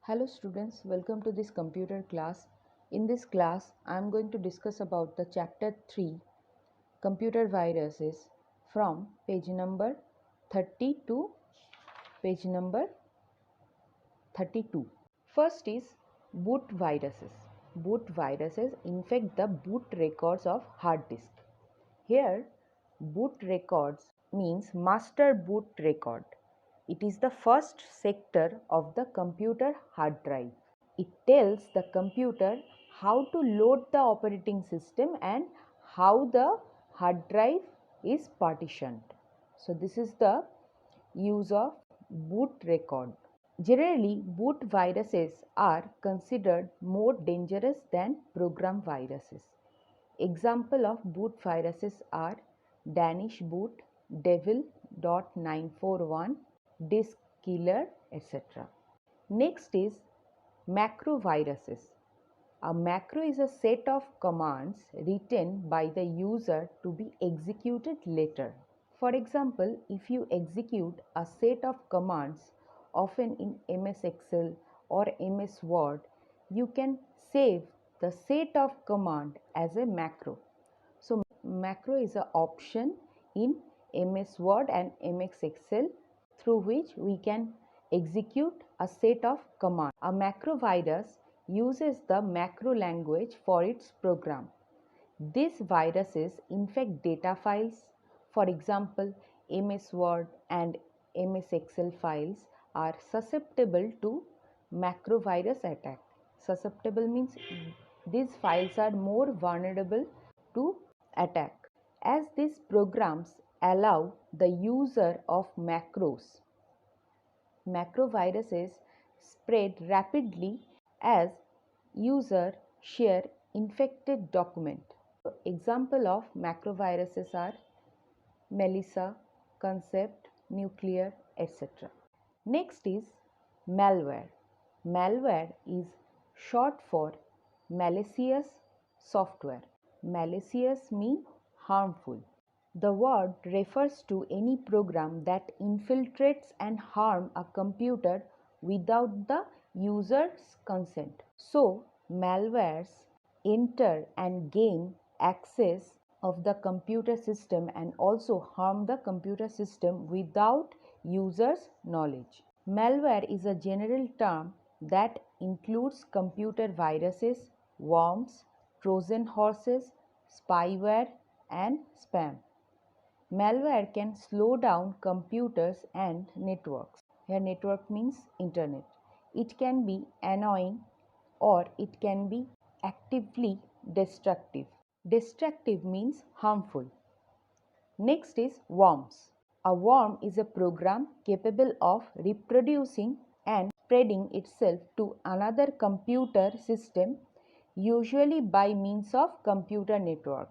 Hello students, welcome to this computer class. In this class, I am going to discuss about the chapter 3 computer viruses from page number 30 to page number 32. First is boot viruses. Boot viruses infect the boot records of hard disk. Here, boot records means master boot record. It is the first sector of the computer hard drive. It tells the computer how to load the operating system and how the hard drive is partitioned. So this is the use of boot record. Generally, boot viruses are considered more dangerous than program viruses. Example of boot viruses are Danish boot, devil.941, disk killer, etc. Next is macroviruses. A macro is a set of commands written by the user to be executed later. For example, if you execute a set of commands, often in MS Excel or MS Word, you can save the set of command as a macro. So, macro is an option in MS Word and MS Excel through which we can execute a set of commands. A macrovirus uses the macro language for its program. These viruses infect data files. For example, MS Word and MS Excel files are susceptible to macrovirus attack. Susceptible means these files are more vulnerable to attack, as these programs allow the user of macros. Macroviruses spread rapidly as user share infected document. Example of macroviruses are Melissa, Concept, Nuclear, etc. Next is malware. Malware is short for malicious software. Malicious means harmful. The word refers to any program that infiltrates and harms a computer without the user's consent. So, malwares enter and gain access of the computer system and also harm the computer system without users' knowledge. Malware is a general term that includes computer viruses, worms, Trojan horses, spyware, and spam. Malware can slow down computers and networks. Here, network means internet. It can be annoying or it can be actively destructive. Destructive means harmful. Next is worms. A worm is a program capable of reproducing and spreading itself to another computer system, usually by means of computer network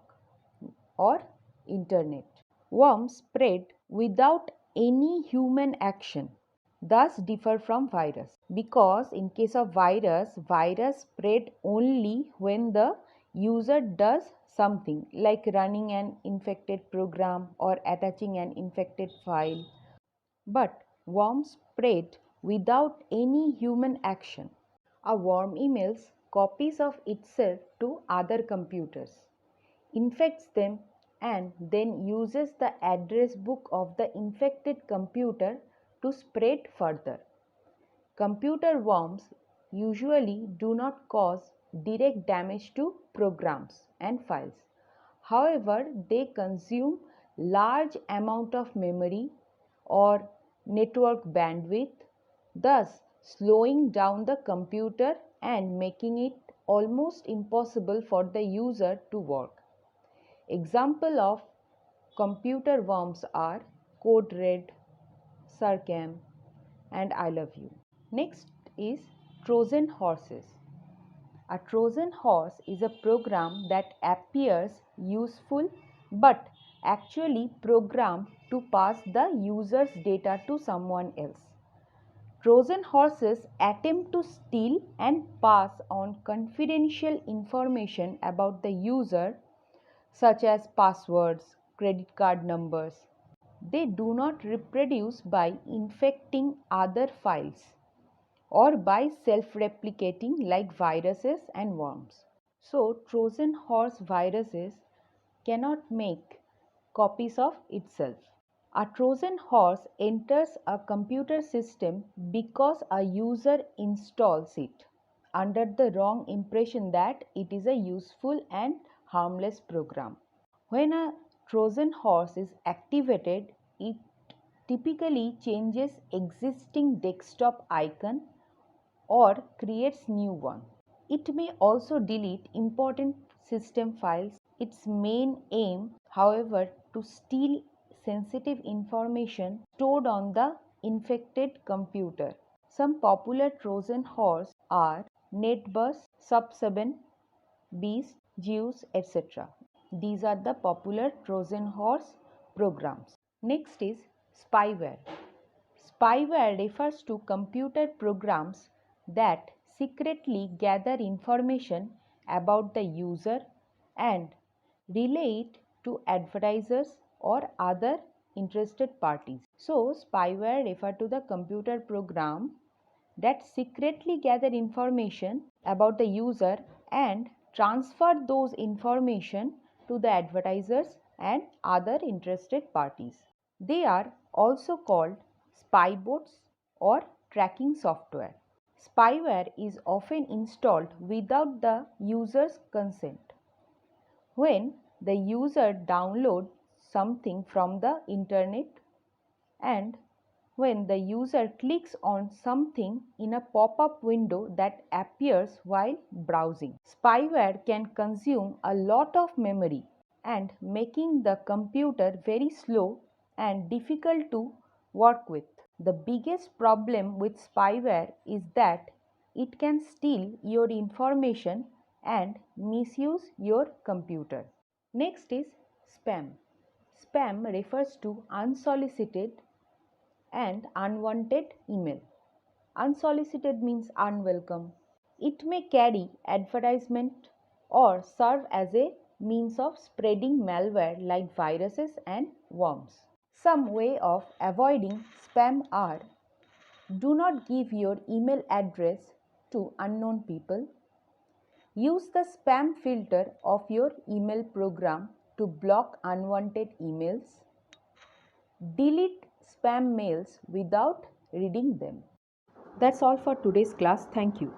or internet. Worms spread without any human action, thus differ from virus, because in case of virus spread only when the user does something like running an infected program or attaching an infected file, but worms spread without any human action. A worm emails copies of itself to other computers, infects them, and then uses the address book of the infected computer to spread further. Computer worms usually do not cause direct damage to programs and files. However, they consume large amount of memory or network bandwidth, thus slowing down the computer and making it almost impossible for the user to work. Example of computer worms are Code Red, Sarcam, and I Love You. Next is Trojan horses. A Trojan horse is a program that appears useful but actually programmed to pass the user's data to someone else. Trojan horses attempt to steal and pass on confidential information about the user, such as passwords, credit card numbers. They do not reproduce by infecting other files. or by self-replicating like viruses and worms. So, Trojan horse viruses cannot make copies of itself. A Trojan horse enters a computer system because a user installs it under the wrong impression that it is a useful and harmless program. When a Trojan horse is activated, it typically changes existing desktop icon or creates new one. It may also delete important system files. Its main aim, however, to steal sensitive information stored on the infected computer. Some popular Trojan horse are NetBus, Sub7, Beast, Zeus, etc. These are the popular Trojan horse programs. Next is spyware. Spyware refers to computer programs that secretly gather information about the user and relay it to advertisers or other interested parties. So, spyware refers to the computer program that secretly gather information about the user and transfer those information to the advertisers and other interested parties. They are also called spy bots or tracking software. Spyware is often installed without the user's consent. When the user downloads something from the internet and when the user clicks on something in a pop-up window that appears while browsing. Spyware can consume a lot of memory and making the computer very slow and difficult to work with. The biggest problem with spyware is that it can steal your information and misuse your computer. Next is spam. Spam refers to unsolicited and unwanted email. Unsolicited means unwelcome. It may carry advertisement or serve as a means of spreading malware like viruses and worms. Some way of avoiding spam are: do not give your email address to unknown people. Use the spam filter of your email program to block unwanted emails. Delete spam mails without reading them. That's all for today's class. Thank you.